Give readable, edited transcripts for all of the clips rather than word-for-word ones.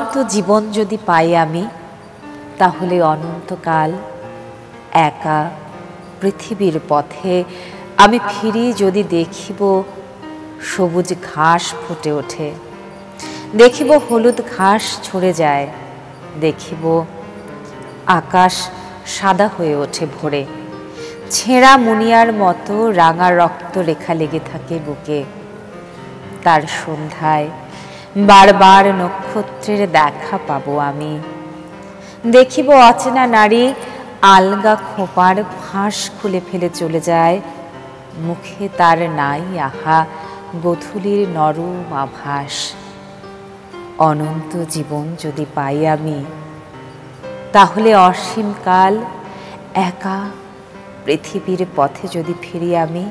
অনন্ত জীবন যদি পাই আমি, তাহলে অনন্তকাল একা পৃথিবীর পথে আমি ফিরি যদি দেখিব সবুজ ঘাস ফুটে ওঠে, দেখিব হলুদ ঘাস ছড়ে যায়, দেখিব আকাশ সাদা হয়ে ওঠে ভোরে, ছেঁড়া মুনিয়ার মতো রাঙা রক্ত রেখা লেগে থাকে বুকে। তার সন্ধ্যায় বারবার নক্ষত্রের দেখা পাবো আমি, দেখিব অচেনা নারী আলগা খোপার ফাঁস খুলে ফেলে চলে যায়, মুখে তার নাই আহা গোধূলির নরম আভাস। অনন্ত জীবন যদি পাই আমি, তাহলে অসীমকাল একা পৃথিবীর পথে যদি ফিরি আমি,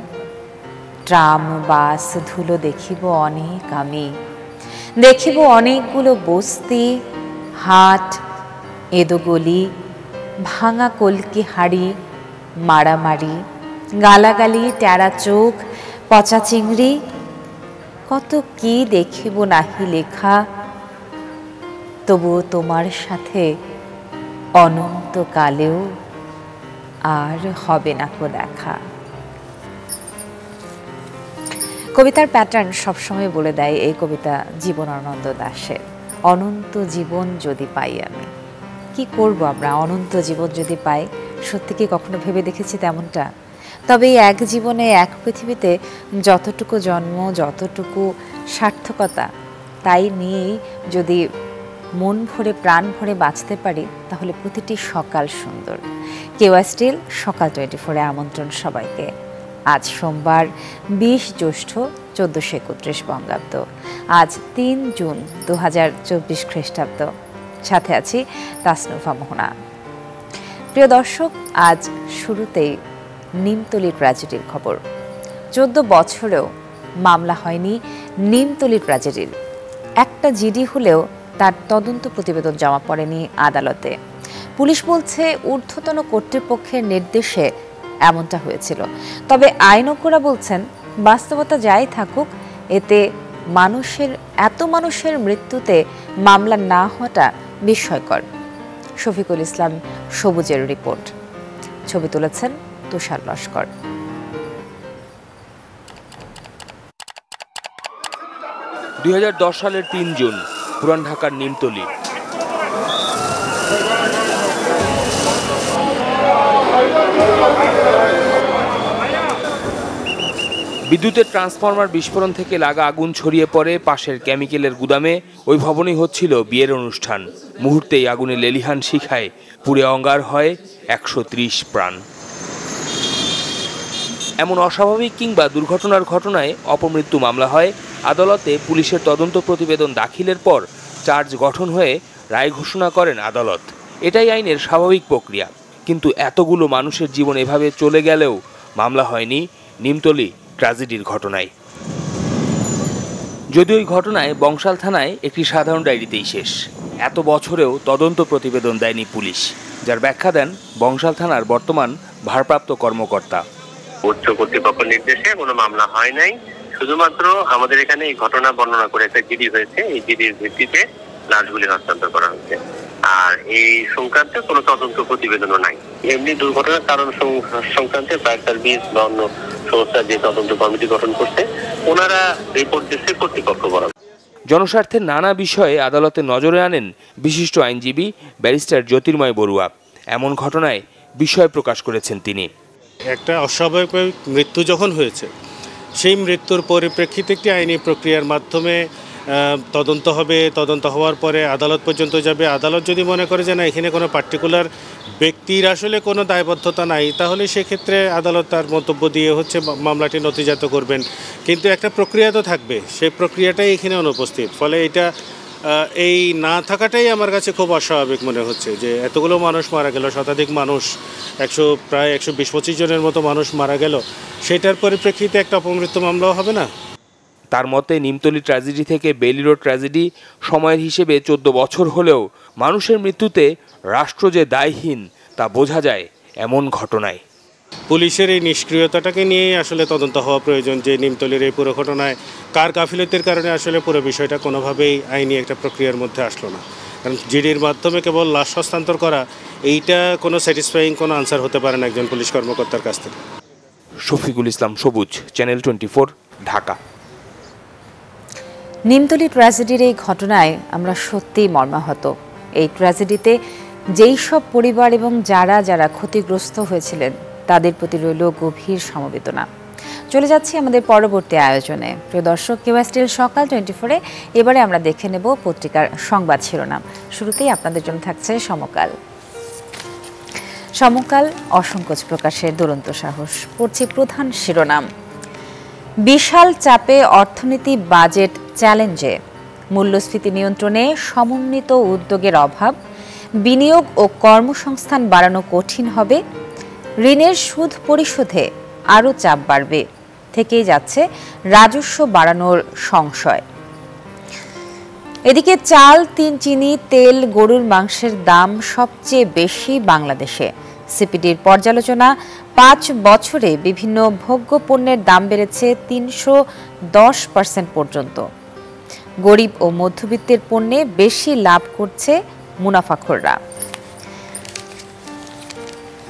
ট্রাম বাস ধুলো দেখিব অনেক আমি, দেখিব অনেকগুলো বস্তি, হাট, এদোগলি, ভাঙা কলকি হাড়ি, মারামারি, গালাগালি, টেরা চোখ, পচা চিংড়ি, কত কি দেখিব নাহি লেখা। তবুও তোমার সাথে অনন্তকালেও আর হবে না কো দেখা। কবিতার প্যাটার্ন সবসময় বলে দেয় এই কবিতা জীবনানন্দ দাশের। অনন্ত জীবন যদি পাই আমি, কি করব আমরা অনন্ত জীবন যদি পাই? সত্যি কি কখনো ভেবে দেখেছি তেমনটা? তবে এই এক জীবনে এক পৃথিবীতে যতটুকু জন্ম, যতটুকু সার্থকতা, তাই নিয়েই যদি মন ভরে প্রাণ ভরে বাঁচতে পারি, তাহলে প্রতিটি সকাল সুন্দর। কেওয়া স্টিল সকাল 24-এ আমন্ত্রণ সবাইকে। আজ সোমবার 20 জ্যৈষ্ঠ 1431 বঙ্গাব্দ, আজ 3 জুন 2024 খ্রিস্টাব্দ। সাথে আছি তাসনুফা মোহনা। প্রিয় দর্শক, আজ শুরুতেই নিমতলী ট্র্যাজেডির খবর। 14 বছরেও মামলা হয়নি নিমতলী ট্র্যাজেডির। একটা জিডি হলেও তার তদন্ত প্রতিবেদন জমা পড়েনি আদালতে। পুলিশ বলছে ঊর্ধ্বতন কর্তৃপক্ষের নির্দেশে এমনটা হয়েছিল। তবে আইনজ্ঞরা বলছেন বাস্তবতা যাই থাকুক, এতে এত মানুষের মৃত্যুতে মামলা না হওয়াটা বিস্ময়কর। শফিকুল ইসলাম সবুজের রিপোর্ট, ছবি তুলেছেন তুষার লস্কর। 2010 সালের 3 জুন পুরান ঢাকার নিমতলী। বিদ্যুতের ট্রান্সফরমার বিস্ফোরণ থেকে লাগা আগুন ছড়িয়ে পড়ে পাশের কেমিক্যালের গুদামে। ওই ভবনেই হচ্ছিল বিয়ের অনুষ্ঠান। মুহূর্তেই আগুনে লেলিহান শিখায় পুড়ে অঙ্গার হয় 130 প্রাণ। এমন অস্বাভাবিক কিংবা দুর্ঘটনার ঘটনায় অপমৃত্যু মামলা হয় আদালতে। পুলিশের তদন্ত প্রতিবেদন দাখিলের পর চার্জ গঠন হয়ে রায় ঘোষণা করেন আদালত। এটাই আইনের স্বাভাবিক প্রক্রিয়া। কিন্তু এতগুলো মানুষের জীবন এভাবে চলে গেলেও মামলা হয়নি নিমতলী ট্র্যাজেডির ঘটনায়। যদিও ওই ঘটনায় বংশাল থানায় একটি সাধারণ ডায়েরিতেই শেষ। এত বছরেও তদন্ত প্রতিবেদন দেয়নি পুলিশ, যার ব্যাখ্যা দেন বংশাল থানার বর্তমান ভারপ্রাপ্ত কর্মকর্তা। উচ্চ কর্তৃপক্ষের নির্দেশে কোনো মামলা হয় নাই, শুধুমাত্র আমাদের এখানে এই ঘটনা বর্ণনা করে একটা জিডি হয়েছে, এই জিডির ভিত্তিতে লাশগুলি হস্তান্তর করা হয়েছে। আর এই সংক্রান্তে কোনো তদন্ত প্রতিবেদনও নাই। এমনি দুর্ঘটনার কারণ সংক্রান্তে ফায়ার সার্ভিস বা অন্য সংস্থা যে তদন্ত কমিটি গঠন করছে, ওনারা রিপোর্ট দিচ্ছে কর্তৃপক্ষ বরাবর। জনস্বার্থের নানা বিষয়ে আদালতে নজরে আনেন বিশিষ্ট আইনজীবী ব্যারিস্টার জ্যোতির্ময় বড়ুয়া। এমন ঘটনায় বিস্ময় প্রকাশ করেছেন তিনি। একটা অস্বাভাবিক মৃত্যু যখন হয়েছে, সেই মৃত্যুর পরিপ্রেক্ষিতে একটি আইনি প্রক্রিয়ার মাধ্যমে তদন্ত হবে। তদন্ত হওয়ার পরে আদালত পর্যন্ত যাবে। আদালত যদি মনে করে যে না, এখানে কোনো পার্টিকুলার ব্যক্তির আসলে কোনো দায়বদ্ধতা নাই, তাহলে সেক্ষেত্রে আদালত তার মন্তব্য দিয়ে মামলাটি নথিজাত করবেন। কিন্তু একটা প্রক্রিয়া তো থাকবে, সেই প্রক্রিয়াটাই এখানে অনুপস্থিত। ফলে এটা এই না থাকাটাই আমার কাছে খুব অস্বাভাবিক মনে হচ্ছে যে এতগুলো মানুষ মারা গেল, শতাধিক মানুষ, প্রায় 120-25 জনের মতো মানুষ মারা গেল, সেটার পরিপ্রেক্ষিতে একটা অপমৃত্যু মামলাও হবে না। তার মতে নিমতলী ট্র্যাজেডি থেকে বেইলি রোড ট্র্যাজেডি সময়ের হিসেবে 14 বছর হলেও মানুষের মৃত্যুতে রাষ্ট্র যে দায়হীন তা বোঝা যায় এমন ঘটনায়। পুলিশের এই নিষ্ক্রিয়তাটাকে নিয়েই আসলে তদন্ত হওয়া প্রয়োজন, যে নিমতলীর এই পুরো ঘটনায় কার গাফিলতির কারণে আসলে পুরো বিষয়টা কোনোভাবেই আইনি একটা প্রক্রিয়ার মধ্যে আসলো না। কারণ জিডির মাধ্যমে কেবল লাশ হস্তান্তর করা এইটা কোনো স্যাটিসফাইং কোনো আনসার হতে পারে না একজন পুলিশ কর্মকর্তার কাছ থেকে। শফিকুল ইসলাম সবুজ, চ্যানেল 24, ঢাকা। নিমতলী ট্র্যাজেডির এই ঘটনায় আমরা সত্যিই মর্মাহত। এই ট্র্যাজেডিতে যেই সব পরিবার এবং যারা যারা ক্ষতিগ্রস্ত হয়েছিলেন তাদের প্রতি রইল গভীর সমবেদনা। চলে যাচ্ছি আমাদের পরবর্তী আয়োজনে। প্রিয় দর্শক, কেওয়াইস্টিল সকাল 24-এ এবারে আমরা দেখে নেব পত্রিকার সংবাদ শিরোনাম। শুরুতেই আপনাদের জন্য থাকছে সমকাল। সমকাল অসংকোচ প্রকাশের দুরন্ত সাহস। পড়ছি প্রধান শিরোনাম। বিশাল চাপে অর্থনীতি, বাজেট চ্যালেঞ্জে, মূল্যস্ফীতি নিয়ন্ত্রণে সমন্বিত উদ্যোগের অভাব, বিনিয়োগ ও কর্মসংস্থান বাড়ানো কঠিন হবে, ঋণের সুদ পরিশোধে আরও চাপ বাড়বে, থেকেই যাচ্ছে রাজস্ব বাড়ানোর সংশয়। এদিকে চাল, চিনি, তেল, গরুর মাংসের দাম সবচেয়ে বেশি বাংলাদেশে। সিপিডির পর্যালোচনা, 5 বছরে বিভিন্ন ভোগ্য পণ্যের দাম বেড়েছে 310% পর্যন্ত। গরিব ও মধ্যবিত্তের পণ্যে বেশি লাভ করছে মুনাফাখোররা।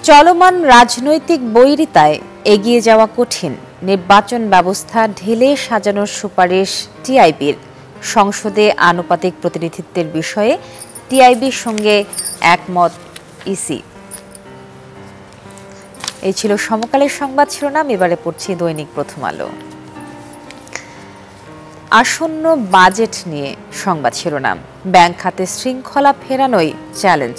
চলমান রাজনৈতিক বৈরিতায় এগিয়ে যাওয়া কঠিন, নির্বাচন ব্যবস্থা ঢেলে সাজানোর সুপারিশ টিআইবির। সংসদে আনুপাতিক প্রতিনিধিত্বের বিষয়ে টিআইবির সঙ্গে একমত ইসি। এই ছিল সমকালের সংবাদ শিরোনাম। এবারে পড়ছি দৈনিক প্রথম আলো। আসন্ন বাজেট নিয়ে সংবাদ শিরোনাম। ব্যাংক খাতে শৃঙ্খলা ফেরানোই চ্যালেঞ্জ।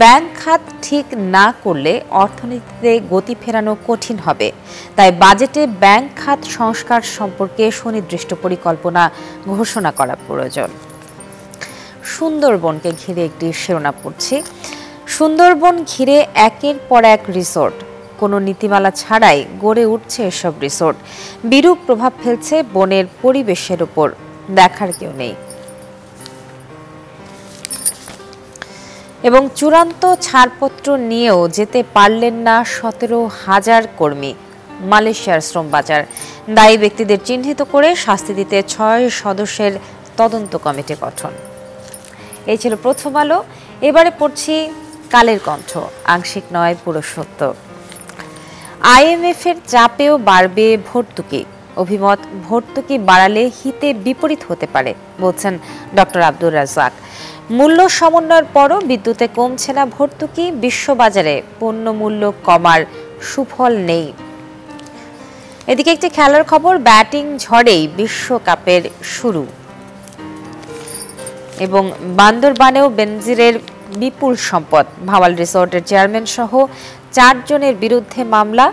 ব্যাংক খাত ঠিক না করলে অর্থনীতিতে গতি ফেরানো কঠিন হবে। তাই বাজেটে ব্যাংক খাত সংস্কার সম্পর্কে সুনির্দিষ্ট পরিকল্পনা ঘোষণা করা প্রয়োজন। সুন্দরবনকে ঘিরে একটি শিরোনাম পড়ছি। সুন্দরবন ঘিরে একের পর এক রিসোর্ট, কোনো নীতিমালা ছাড়াই গড়ে উঠছে এসব রিসোর্ট। বিরূপ প্রভাব ফেলছে বনের পরিবেশের উপর, দেখার কেউ নেই। এবং চূড়ান্ত ছাড়পত্র নিয়েও যেতে পারলেন না 17,000 কর্মী। মালয়েশিয়ার শ্রম বাজার। দায়ী ব্যক্তিদের চিহ্নিত করে শাস্তি দিতে 6 সদস্যের তদন্ত কমিটি গঠন। এই ছিল প্রথম আলো। এবারে পড়ছি কালের কণ্ঠ। আংশিক নয়, পুরো সত্য। আইএমএফের চাপেও বাড়বে ভর্তুকি। অভিমত, ভর্তুকি বাড়ালে হিতে বিপরীত হতে পারে, বলছেন ডক্টর আব্দুর রাজ্জাক। মূল্য সমন্বয়ের পরও বিদ্যুতে কমছে না ভর্তুকি। বিশ্ববাজারে পণ্য মূল্য কমার সুফল নেই। এদিকে একটি খেলার খবর। ব্যাটিং ঝড়েই বিশ্বকাপের শুরু। এবং বান্দরবানেও বেনজিরের বিপুল সম্পদ। ভাওয়াল রিসোর্টের চেয়ারম্যান সহ 4 জনের বিরুদ্ধে মামলা।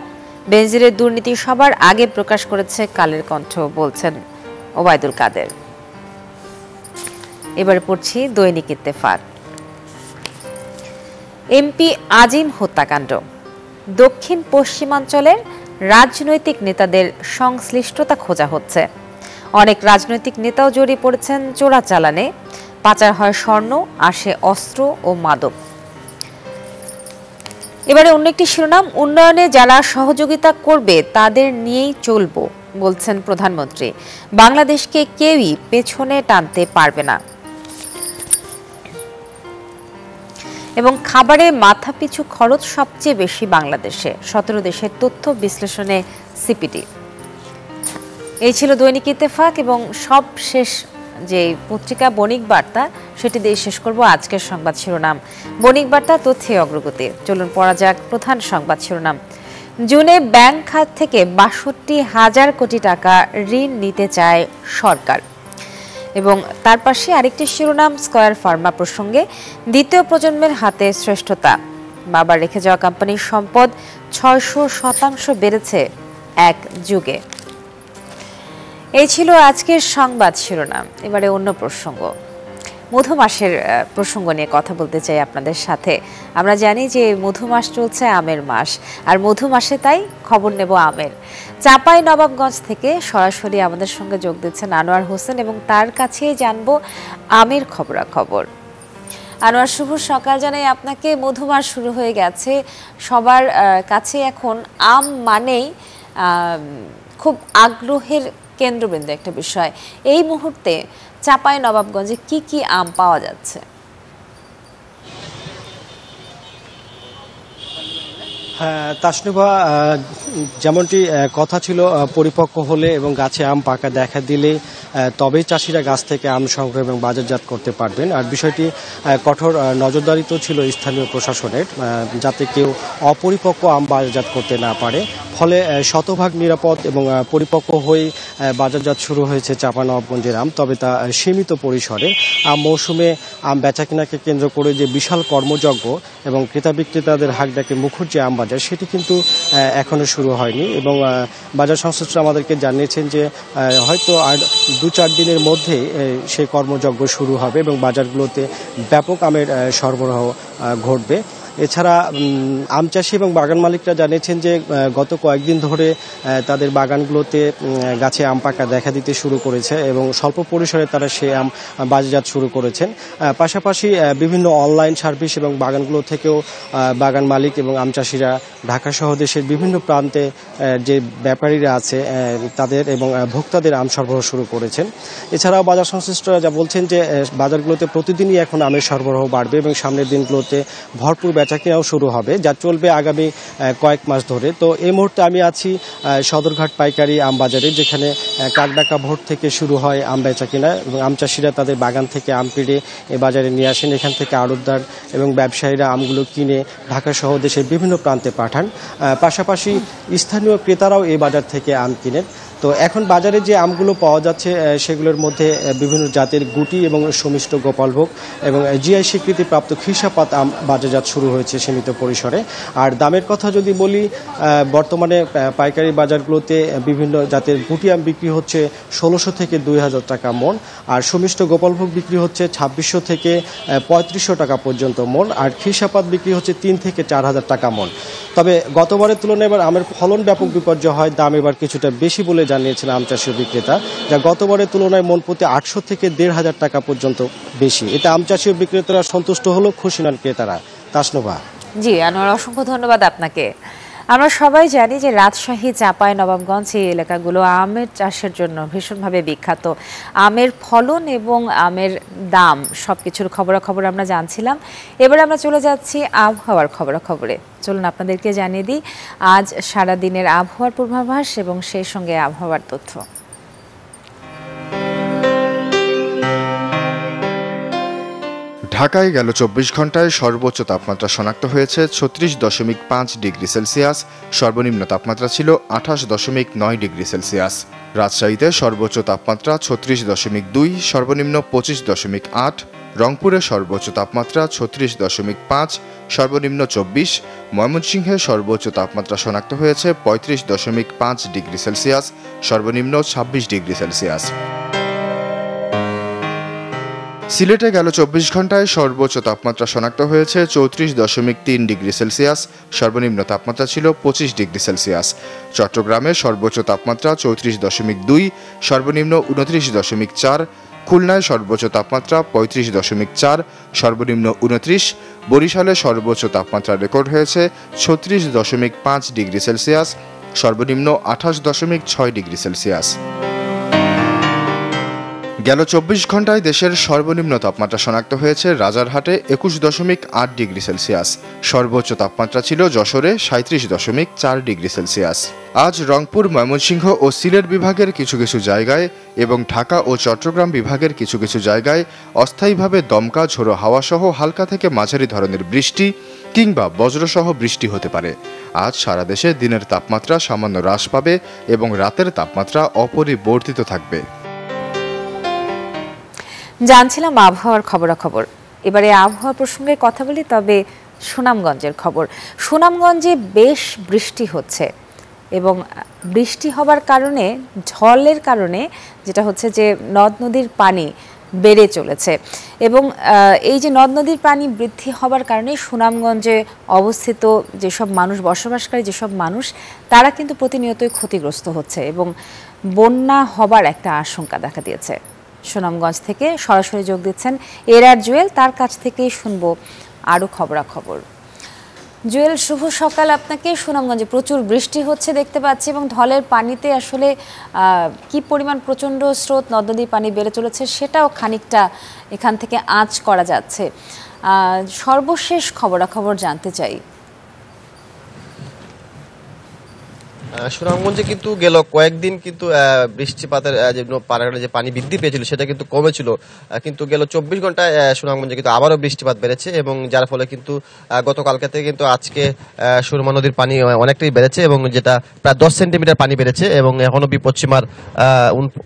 বেনজিরের দুর্নীতি সবার আগে প্রকাশ করেছে কালের কণ্ঠ, বলছেন ওবায়দুল কাদের। এবারে পড়ছি দৈনিক ইত্তেফাক। এমপি আজিম হত্যাকাণ্ড। দক্ষিণ পশ্চিমাঞ্চলের রাজনৈতিক নেতাদের সংশ্লিষ্টতা খোঁজা হচ্ছে। অনেক রাজনৈতিক নেতাও জড়িয়ে পড়েছেন চোরাচালানে। পাচার হয় স্বর্ণ, আসে অস্ত্র ও মাদক। এবারে অন্য একটি শিরোনাম। উন্নয়নে যারা সহযোগিতা করবে তাদের নিয়েই চলবো, বলছেন প্রধানমন্ত্রী। বাংলাদেশকে কেউই পেছনে টানতে পারবে না। এবং খাবারে মাথাপিছু খরচ সবচেয়ে বেশি বাংলাদেশে। 17 দেশের তথ্য বিশ্লেষণে সিপিডি। এই ছিল দৈনিক ইত্তেফাক। এবং সব শেষ যে পত্রিকা বণিক বার্তা, সেটি দিয়ে শেষ করব আজকের সংবাদ শিরোনাম। বণিক বার্তা, তথ্যে অগ্রগতি। চলুন পড়া যাক প্রধান সংবাদ শিরোনাম। জুনে ব্যাংক খাত থেকে 62,000 কোটি টাকা ঋণ নিতে চায় সরকার। এবং তার পাশে আরেকটি শিরোনাম স্কয়ার ফার্মা প্রসঙ্গে। দ্বিতীয় প্রজন্মের হাতে শ্রেষ্ঠতা। বাবার রেখে যাওয়া কোম্পানির সম্পদ 600% বেড়েছে এক যুগে। এই ছিল আজকের সংবাদ শিরোনাম। এবারে অন্য প্রসঙ্গ। মধু মাসের প্রসঙ্গ নিয়ে কথা বলতে চাই আপনাদের সাথে। আমরা জানি যে মধু মাস চলছে, আমের মাস, আর মধু মাসে তাই খবর নেব আমের। চাঁপাই নবাবগঞ্জ থেকে সরাসরি আমাদের সঙ্গে যোগ দিচ্ছেন আনোয়ার হোসেন, এবং তার কাছেই জানবো আমের খবরাখবর। আনোয়ার, শুভ সকাল জানাই আপনাকে। মধু মাস শুরু হয়ে গেছে, সবার কাছে এখন আম মানেই খুব আগ্রহের কেন্দ্রবিন্দু একটা বিষয়। এই মুহূর্তে চাঁপাই নবাবগঞ্জে কি কি আম পাওয়া যাচ্ছে? হ্যাঁ তাসনুভা, যেমনটি কথা ছিল পরিপক্ক হলে এবং গাছে আম পাকা দেখা দিলে তবেই চাষিরা গাছ থেকে আম সংগ্রহ এবং বাজারজাত করতে পারবেন। আর বিষয়টি কঠোর নজরদারিতেও ছিল স্থানীয় প্রশাসনের, যাতে কেউ অপরিপক্ক আম বাজারজাত করতে না পারে। ফলে শতভাগ নিরাপদ এবং পরিপক্ক হয়ে বাজারজাত শুরু হয়েছে চাঁপাইনবাবগঞ্জের আম, তবে তা সীমিত পরিসরে। আম মৌসুমে আম বেচাকেনাকে কেন্দ্র করে যে বিশাল কর্মযজ্ঞ এবং ক্রেতা বিক্রেতাদের হাক ডাকে মুখর যে আম বাজার, সেটি কিন্তু এখনো শুরু হয়নি। এবং বাজার সংশ্লিষ্ট আমাদেরকে জানিয়েছেন যে হয়তো আর 2-4 দিনের মধ্যে সেই কর্মযজ্ঞ শুরু হবে এবং বাজারগুলোতে ব্যাপক আমের সরবরাহ ঘটবে। এছাড়া আম চাষি এবং বাগান মালিকরা জানিয়েছেন যে গত কয়েকদিন ধরে তাদের বাগানগুলোতে গাছে আম পাকা দেখা দিতে শুরু করেছে এবং স্বল্প পরিসরে তারা সে আম বাজারজাত শুরু করেছেন। পাশাপাশি বিভিন্ন অনলাইন সার্ভিস এবং বাগানগুলো থেকেও বাগান মালিক এবং আম চাষিরা ঢাকা সহ দেশের বিভিন্ন প্রান্তে যে ব্যাপারীরা আছে তাদের এবং ভোক্তাদের আম সরবরাহ শুরু করেছেন। এছাড়াও বাজার সংশ্লিষ্টরা যা বলছেন যে বাজারগুলোতে প্রতিদিনই এখন আমের সরবরাহ বাড়বে এবং সামনের দিনগুলোতে ভরপুর বেচাকেনাও শুরু হবে, যা চলবে আগামী কয়েক মাস ধরে। তো এই মুহূর্তে আমি আছি সদরঘাট পাইকারি আম বাজারে, যেখানে কাকডাকা ভোর থেকে শুরু হয় আম বেচাকেনা এবং আম চাষিরা তাদের বাগান থেকে আম পেড়ে এই বাজারে নিয়ে আসেন। এখান থেকে আড়তদার এবং ব্যবসায়ীরা আমগুলো কিনে ঢাকা সহ দেশের বিভিন্ন প্রান্তে পাঠান। পাশাপাশি স্থানীয় ক্রেতারাও এই বাজার থেকে আম কিনেন। তো এখন বাজারে যে আমগুলো পাওয়া যাচ্ছে সেগুলোর মধ্যে বিভিন্ন জাতের গুটি এবং সমিষ্ট গোপালভোগ এবং জিআই স্বীকৃতিপ্রাপ্ত খিরসাপাত আম বাজারজাত শুরু হয়েছে সীমিত পরিসরে। আর দামের কথা যদি বলি, বর্তমানে পাইকারি বাজারগুলোতে বিভিন্ন জাতের গুটি আম বিক্রি হচ্ছে 1600 থেকে 2000 টাকা মন, আর সমিষ্ট গোপালভোগ বিক্রি হচ্ছে 2600 থেকে 3500 টাকা পর্যন্ত মন, আর খিরসাপাত বিক্রি হচ্ছে 3 থেকে 4000 টাকা মন। তবে গতবারের তুলনায় এবার আমের ফলন ব্যাপক বিপর্যয় হয়, দাম এবার কিছুটা বেশি বলে জানিয়েছেন আম চাষি বিক্রেতা, যা গতবারের তুলনায় মন প্রতি 800 থেকে 1500 টাকা পর্যন্ত বেশি। এতে আম চাষি বিক্রেতারা সন্তুষ্ট হলো, খুশি নন ক্রেতারা। তাসনুভা। জি আনোয়ার, অসংখ্য ধন্যবাদ আপনাকে। আমরা সবাই জানি যে রাজশাহী, চাঁপাইনবাবগঞ্জ এই এলাকাগুলো আমের চাষের জন্য ভীষণভাবে বিখ্যাত। আমের ফলন এবং আমের দাম সবকিছুর খবরাখবর আমরা জানছিলাম। এবার আমরা চলে যাচ্ছি আবহাওয়ার খবরাখবরে। চলুন আপনাদেরকে জানিয়ে দিই আজ সারাদিনের আবহাওয়ার পূর্বাভাস এবং সেই সঙ্গে আবহাওয়ার তথ্য। ঢাকায় গেল 24 ঘন্টায় সর্বোচ্চ তাপমাত্রা শনাক্ত হয়েছে 36.5 ডিগ্রি সেলসিয়াস, সর্বনিম্ন তাপমাত্রা ছিল 28.9 ডিগ্রি সেলসিয়াস। রাজশাহীতে সর্বোচ্চ তাপমাত্রা 36.2, সর্বনিম্ন 25.8, রংপুরে সর্বোচ্চ তাপমাত্রা 36.5, সর্বনিম্ন 24, ময়মনসিংহে সর্বোচ্চ তাপমাত্রা শনাক্ত হয়েছে 35.5 ডিগ্রি সেলসিয়াস, সর্বনিম্ন 26 ডিগ্রি সেলসিয়াস। সিলেটে গেল 24 ঘন্টায় সর্বোচ্চ তাপমাত্রা শনাক্ত হয়েছে 34.3 ডিগ্রি সেলসিয়াস, সর্বনিম্ন তাপমাত্রা ছিল 25 ডিগ্রি সেলসিয়াস। চট্টগ্রামে সর্বোচ্চ তাপমাত্রা 34.2, সর্বনিম্ন 29.4, খুলনায় সর্বোচ্চ তাপমাত্রা 35.4, সর্বনিম্ন 29, বরিশালে সর্বোচ্চ তাপমাত্রা রেকর্ড হয়েছে 36.5 ডিগ্রি সেলসিয়াস, সর্বনিম্ন 28.6 ডিগ্রি সেলসিয়াস। গেল 24 ঘন্টায় দেশের সর্বনিম্ন তাপমাত্রা শনাক্ত হয়েছে রাজারহাটে 21.8 ডিগ্রি সেলসিয়াস, সর্বোচ্চ তাপমাত্রা ছিল যশোরে 37.4 ডিগ্রি সেলসিয়াস। আজ রংপুর, ময়মনসিংহ ও সিলেট বিভাগের কিছু কিছু জায়গায় এবং ঢাকা ও চট্টগ্রাম বিভাগের কিছু কিছু জায়গায় অস্থায়ীভাবে দমকা ঝোড়ো হাওয়াসহ হালকা থেকে মাঝারি ধরনের বৃষ্টি কিংবা বজ্রসহ বৃষ্টি হতে পারে। আজ সারা দেশে দিনের তাপমাত্রা সামান্য হ্রাস পাবে এবং রাতের তাপমাত্রা অপরিবর্তিত থাকবে। জানছিলাম আবহাওয়ার খবরাখবর। এবারে আবহাওয়া প্রসঙ্গে কথা বলি, তবে সুনামগঞ্জের খবর। সুনামগঞ্জে বেশ বৃষ্টি হচ্ছে এবং বৃষ্টি হবার কারণে, ঝড়ের কারণে যেটা হচ্ছে যে নদ নদীর পানি বেড়ে চলেছে এবং এই যে নদ নদীর পানি বৃদ্ধি হবার কারণে সুনামগঞ্জে অবস্থিত যেসব মানুষ, বসবাসকারী যেসব মানুষ, তারা কিন্তু প্রতিনিয়তই ক্ষতিগ্রস্ত হচ্ছে এবং বন্যা হবার একটা আশঙ্কা দেখা দিয়েছে। সুনামগঞ্জ থেকে সরাসরি যোগ দিচ্ছেন এরার জুয়েল, তার কাছ থেকেই শুনবো আরও খবরাখবর। জুয়েল, শুভ সকাল আপনাকে। সুনামগঞ্জে প্রচুর বৃষ্টি হচ্ছে দেখতে পাচ্ছি এবং ঢলের পানিতে আসলে কি পরিমাণ প্রচণ্ড স্রোত, নদ নদীর পানি বেড়ে চলেছে সেটাও খানিকটা এখান থেকে আঁচ করা যাচ্ছে। সর্বশেষ খবরাখবর জানতে চাই। সুনামগঞ্জে কিন্তু গেল কয়েকদিন কিন্তু বৃষ্টিপাতের যে পানি বৃদ্ধি পেয়েছিল সেটা কিন্তু কমেছিল, কিন্তু গেল 24 ঘন্টায় সুনামগঞ্জে কিন্তু আবারও বৃষ্টিপাত বেড়েছে এবং যার ফলে কিন্তু গতকালকে থেকে কিন্তু আজকে সুরমা নদীর পানি অনেকটাই বেড়েছে এবং যেটা প্রায় 10 সেন্টিমিটার পানি বেড়েছে এবং এখনো বিপদসীমার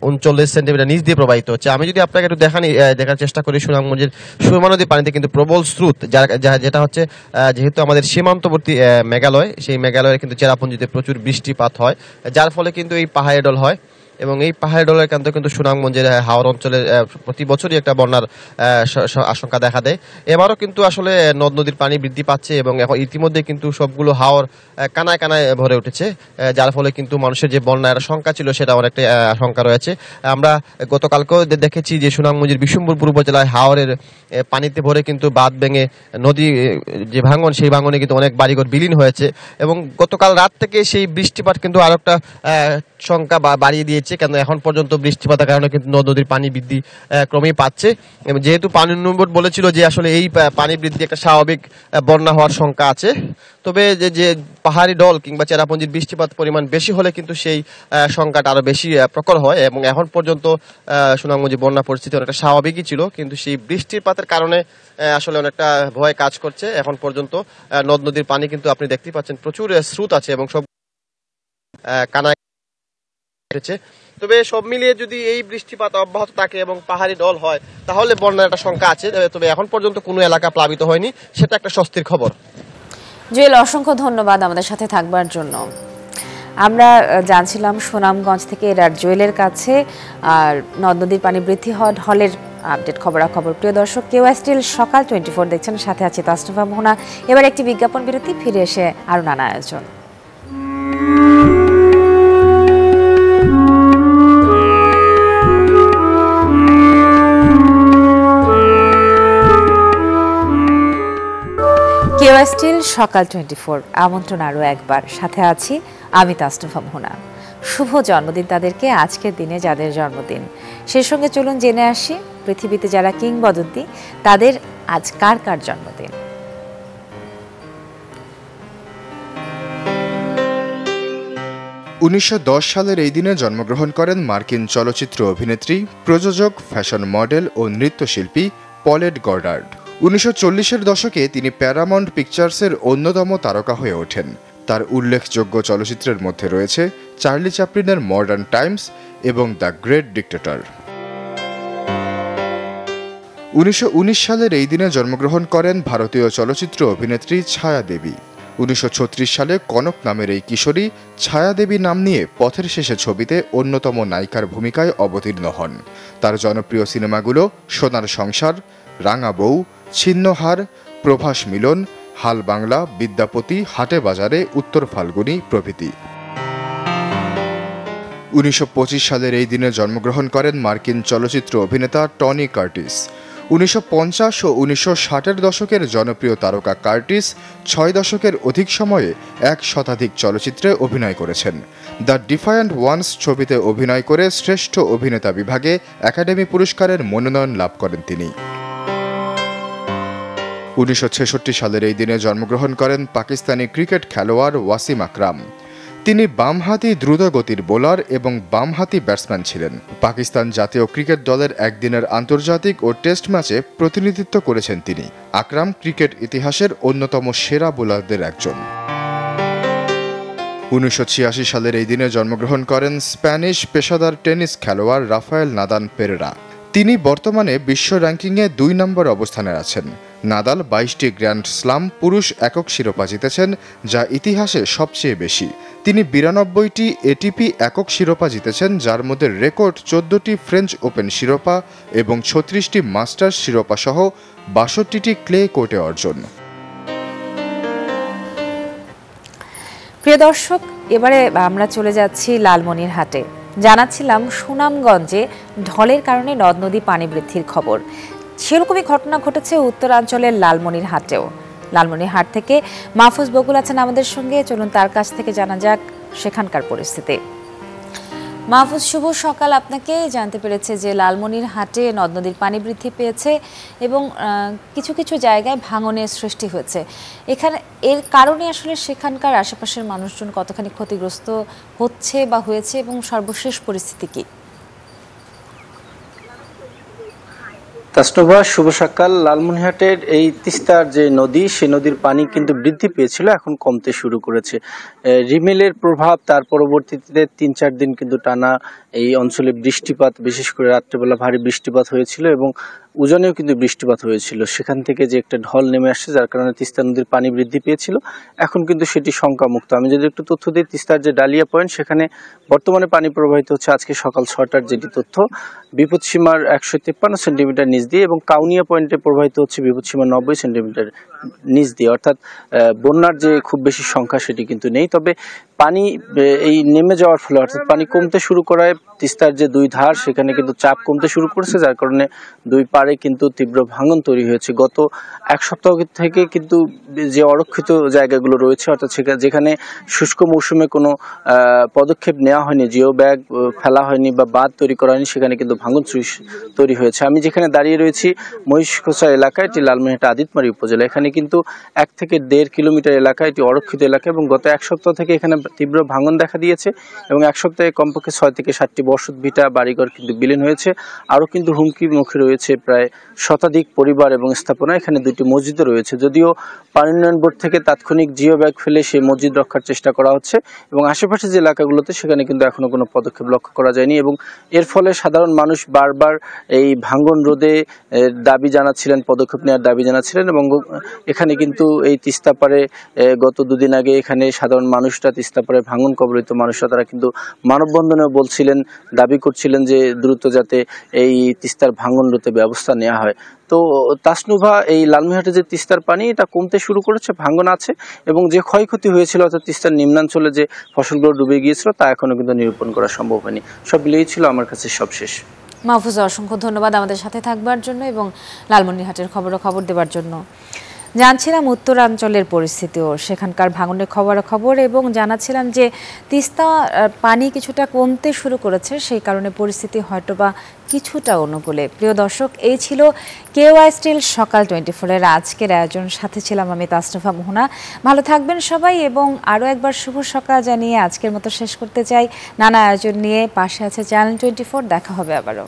39 সেন্টিমিটার নিচ দিয়ে প্রবাহিত হচ্ছে। আমি যদি আপনাকে একটু দেখার চেষ্টা করি, সুনামগঞ্জের সুরমা নদীর পানিতে কিন্তু প্রবল স্রোত, যেটা হচ্ছে যেহেতু আমাদের সীমান্তবর্তী মেঘালয়, সেই মেঘালয়ের কিন্তু চেরাপুঞ্জিতে প্রচুর বৃষ্টিপাত হয়, যার ফলে কিন্তু এই পাহাড়ি ঢল হয় এবং এই পাহাড়ি ঢলের কারণে কিন্তু সুনামগঞ্জের হাওর অঞ্চলের প্রতি বছরই একটা বন্যার আশঙ্কা দেখা দেয়। এবারও কিন্তু আসলে নদ নদীর পানি বৃদ্ধি পাচ্ছে এবং এখন ইতিমধ্যে কিন্তু সবগুলো হাওর কানায় কানায় ভরে উঠেছে, যার ফলে কিন্তু মানুষের যে বন্যার আশঙ্কা ছিল সেটা অনেকটা আশঙ্কা রয়েছে। আমরা গতকালকেও দেখেছি যে সুনামগঞ্জের বিশম্বরপুর উপজেলায় হাওরের পানিতে ভরে কিন্তু বাঁধ ভেঙে নদী যে ভাঙন, সেই ভাঙনে কিন্তু অনেক বাড়িঘর বিলীন হয়েছে এবং গতকাল রাত থেকে সেই বৃষ্টিপাত কিন্তু আরো একটা সংখ্যা বাড়িয়ে দিয়েছে, কেন এখন পর্যন্ত বৃষ্টিপাতের কারণে কিন্তু নদ নদীর পানি বৃদ্ধি ক্রমেই পাচ্ছে। যেহেতু পানি উন্নয়ন বোর্ড বলেছিল যে আসলে এই পানি বৃদ্ধি একটা স্বাভাবিক বন্যা হওয়ার সংখ্যা আছে, তবে যে পাহাড়ি ঢল কিংবা চেরাপুঞ্জির বৃষ্টিপাত পরিমাণ বেশি হলে কিন্তু সেই সংখ্যাটা আরো বেশি প্রকট হয় এবং এখন পর্যন্ত সুনামগঞ্জে বন্যা পরিস্থিতি অনেকটা স্বাভাবিকই ছিল, কিন্তু সেই বৃষ্টিপাতের কারণে আসলে অনেকটা ভয় কাজ করছে। এখন পর্যন্ত নদ নদীর পানি কিন্তু আপনি দেখতেই পাচ্ছেন প্রচুর স্রোত আছে এবং সব কানায় উঠেছে। তবে সব মিলিয়ে যদি এই বৃষ্টিপাত অব্যাহত থাকে এবং পাহাড়ি ঢল হয় তাহলে বন্যার একটা সংখ্যা আছে, তবে এখন পর্যন্ত কোনো এলাকা প্লাবিত হয়নি, সেটা একটা স্বস্তির খবর। জুয়েল, অসংখ্য ধন্যবাদ আমাদের সাথে থাকবার জন্য। আমরা জানছিলাম সুনামগঞ্জ থেকে এরার জুয়েলের কাছে আর নদ নদীর পানি বৃদ্ধি হওয়া ঢলের আপডেট খবরাখবর। প্রিয় দর্শক, কেওয়াই স্টিল সকাল 24 দেখছেন, সাথে আছে তাসনিফা মোহনা। এবার একটি বিজ্ঞাপন বিরতি, ফিরে এসে আরো নানা আয়োজন। কেওয়াই স্টিল সকাল 24, আমন্ত্রণ আরও একবার, সাথে আছি আমি তাসনিফা মোহনা। শুভ জন্মদিন তাদেরকে, আজকের দিনে যাদের জন্মদিন, সেই সঙ্গে চলুন জেনে আসি পৃথিবীতে যারা কিংবদন্তি তাদের আজ কার কার জন্মদিন। 1910 সালের এই দিনে জন্মগ্রহণ করেন মার্কিন চলচ্চিত্র অভিনেত্রী, প্রযোজক, ফ্যাশন মডেল ও নৃত্যশিল্পী পলেট গডার্ড। 1940-এর দশকে তিনি প্যারামাউন্ট পিকচার্সের অন্যতম তারকা হয়ে ওঠেন। তার উল্লেখযোগ্য চলচ্চিত্রের মধ্যে রয়েছে চার্লি চ্যাপলিনের মডার্ন টাইমস এবং দ্য গ্রেট ডিক্টেটর। 1919 সালের এই দিনে জন্মগ্রহণ করেন ভারতীয় চলচ্চিত্র অভিনেত্রী ছায়া দেবী। 1936 সালে কনক নামের এই কিশোরী ছায়া দেবী নাম নিয়ে পথের শেষে ছবিতে অন্যতম নায়িকার ভূমিকায় অবতীর্ণ হন। তার জনপ্রিয় সিনেমাগুলো সোনার সংসার, রাঙা বউ, ছিন্নহার, প্রভাস মিলন, হাল বাংলা, বিদ্যাপতি, হাটে বাজারে, উত্তর ফাল্গুনী প্রভৃতি। 1925 সালের এই দিনে জন্মগ্রহণ করেন মার্কিন চলচ্চিত্র অভিনেতা টনি কার্টিস। 1950 ও 1960-এর দশকের জনপ্রিয় তারকা কার্টিস 6 দশকের অধিক সময়ে 1 শতাধিক চলচ্চিত্রে অভিনয় করেছেন। দ্য ডিফায়ান্ট ওয়ান্স ছবিতে অভিনয় করে শ্রেষ্ঠ অভিনেতা বিভাগে একাডেমি পুরস্কারের মনোনয়ন লাভ করেন তিনি। 1966 সালের এই দিনে জন্মগ্রহণ করেন পাকিস্তানি ক্রিকেট খেলোয়াড় ওয়াসিম আকরাম। তিনি বামহাতি দ্রুতগতির বোলার এবং বামহাতি ব্যাটসম্যান ছিলেন। পাকিস্তান জাতীয় ক্রিকেট দলের একদিনের আন্তর্জাতিক ও টেস্ট ম্যাচে প্রতিনিধিত্ব করেছেন তিনি। আকরাম ক্রিকেট ইতিহাসের অন্যতম সেরা বোলারদের একজন। 1986 সালের এই দিনে জন্মগ্রহণ করেন স্প্যানিশ পেশাদার টেনিস খেলোয়াড় রাফায়েল নাদাল পেরেরা। তিনি বর্তমানে বিশ্ব র্যাঙ্কিংয়ে 2 নম্বর অবস্থানে আছেন। নাদাল 22টি গ্র্যান্ড স্লাম পুরুষ একক শিরোপা জিতেছেন, যা ইতিহাসে সবচেয়ে বেশি। তিনি 92টি এটিপি একক শিরোপা জিতেছেন, যার মধ্যে রেকর্ড 14টি ফ্রেঞ্চ ওপেন শিরোপা এবং 36টি মাস্টার্স শিরোপা সহ 62টি ক্লে কোর্টে অর্জন। প্রিয় দর্শক, এবারে আমরা চলে যাচ্ছি লালমনিরহাটে। জানাচ্ছিলাম সুনামগঞ্জে ঢলের কারণে নদ নদী পানি বৃদ্ধির খবর। সেরকমই ঘটনা ঘটেছে উত্তরাঞ্চলের লালমনিরহাটেও। লালমনিরহাট থেকে মাহফুজ বকুল আছেন আমাদের সঙ্গে, চলুন তার কাছ থেকে জানা যাক সেখানকার পরিস্থিতি। মাহফুজ, শুভ সকাল। আপনাকে জানতে পেরেছে যে লালমনিরহাটে নদ নদীর পানি বৃদ্ধি পেয়েছে এবং কিছু কিছু জায়গায় ভাঙনের সৃষ্টি হয়েছে। এখানে এর কারণে আসলে সেখানকার আশেপাশের মানুষজন কতখানি ক্ষতিগ্রস্ত হচ্ছে বা হয়েছে এবং সর্বশেষ পরিস্থিতি কি? তাসনুভা, শুভ সকাল। লালমনিরহাটের এই তিস্তার যে নদী, সেই নদীর পানি কিন্তু বৃদ্ধি পেয়েছিল, এখন কমতে শুরু করেছে। রিমেলের প্রভাব, তার পরবর্তীতে ৩-৪ দিন কিন্তু টানা এই অঞ্চলে বৃষ্টিপাত, বিশেষ করে রাত্রেবেলা ভারী বৃষ্টিপাত হয়েছিল এবং উজানেও কিন্তু বৃষ্টিপাত হয়েছিল। সেখান থেকে যে একটা ঢল নেমে আসছে, যার কারণে তিস্তা নদীর পানি বৃদ্ধি পেয়েছিল। এখন কিন্তু সেটি শঙ্কামুক্ত। আমি যদি একটু তথ্য দিই, তিস্তার যে ডালিয়া পয়েন্ট, সেখানে বর্তমানে পানি প্রবাহিত হচ্ছে আজকে সকাল ৬টার যেটি তথ্য, বিপদসীমার ১৫৩ সেন্টিমিটার নিচ দিয়ে, এবং কাউনিয়া পয়েন্টে প্রবাহিত হচ্ছে বিপদসীমার ৯০ সেন্টিমিটার নিচ দিয়ে। অর্থাৎ বন্যার যে খুব বেশি সংখ্যা সেটি কিন্তু নেই। তবে পানি এই নেমে যাওয়ার ফলে, অর্থাৎ পানি কমতে শুরু করায় তিস্তার যে দুই ধার, সেখানে কিন্তু চাপ কমতে শুরু করেছে, যার কারণে দুই পাড়ে কিন্তু তীব্র ভাঙন তৈরি হয়েছে। গত এক সপ্তাহ থেকে কিন্তু যে অরক্ষিত জায়গাগুলো রয়েছে, অর্থাৎ যেখানে শুষ্ক মৌসুমে কোনো পদক্ষেপ নেওয়া হয়নি, জিও ব্যাগ ফেলা হয়নি বা বাঁধ তৈরি করা হয়নি, সেখানে কিন্তু ভাঙন তৈরি হয়েছে। আমি যেখানে দাঁড়িয়ে রয়েছি মহিষখোসা এলাকা, এটি লালমনিরহাট আদিতমারি উপজেলা। এখানে কিন্তু ১ থেকে ১.৫ কিলোমিটার এলাকা, এটি অরক্ষিত এলাকা, এবং গত এক সপ্তাহ থেকে এখানে তীব্র ভাঙন দেখা দিয়েছে এবং এক সপ্তাহে কমপক্ষে ৬ থেকে ৭টি বসত ভিটা বাড়িঘর কিন্তু বিলীন হয়েছে। আরও কিন্তু হুমকির মুখে রয়েছে প্রায় শতাধিক পরিবার এবং স্থাপনা। এখানে ২টি মসজিদও রয়েছে। যদিও পানি উন্নয়ন বোর্ড থেকে তাৎক্ষণিক জিও ব্যাগ ফেলে সেই মসজিদ রক্ষার চেষ্টা করা হচ্ছে এবং আশেপাশে যে এলাকাগুলোতে, সেখানে কিন্তু এখনো কোনো পদক্ষেপ লক্ষ্য করা যায়নি এবং এর ফলে সাধারণ মানুষ বারবার এই ভাঙন রোধে দাবি জানাচ্ছিলেন, পদক্ষেপ নেওয়ার দাবি জানাচ্ছিলেন। এবং এখানে কিন্তু এই তিস্তা পাড়ে গত দুদিন আগে এখানে সাধারণ মানুষরা, তিস্তা পাড়ে ভাঙন কবলিত মানুষরা, তারা কিন্তু মানববন্ধনেও বলছিলেন, দাবি করছিলেন যে দ্রুত যাতে এই তিস্তার ভাঙন রোধে ব্যবস্থা নেওয়া হয়। তো তাসনুভা, এই লালমনিরহাটে যে তিস্তার পানি, এটা কমতে শুরু করেছে, ভাঙন আছে এবং যে ক্ষয়ক্ষতি হয়েছিল, অর্থাৎ তিস্তার নিম্নাঞ্চলে যে ফসলগুলো ডুবে গিয়েছিল, তা এখনো কিন্তু নিরূপণ করা সম্ভব হয়নি। সব মিলিয়ে ছিল আমার কাছে সবশেষ। মাহফুজ, অসংখ্য ধন্যবাদ আমাদের সাথে থাকবার জন্য এবং লালমনিরহাটের খবর দেবার জন্য। জানছিলাম উত্তরাঞ্চলের পরিস্থিতিও, সেখানকার ভাঙনের খবর এবং জানাচ্ছিলাম যে তিস্তা পানি কিছুটা কমতে শুরু করেছে, সেই কারণে পরিস্থিতি হয়তোবা কিছুটা অনুকূলে। প্রিয় দর্শক, এই ছিল কেওয়াই স্টিল সকাল 24-এর আজকের আয়োজন। সাথে ছিলাম আমি তাসনুভা মোহনা। ভালো থাকবেন সবাই এবং আরও একবার শুভ সকাল জানিয়ে আজকের মতো শেষ করতে চাই। নানা আয়োজন নিয়ে পাশে আছে চ্যানেল 24। দেখা হবে আবারও।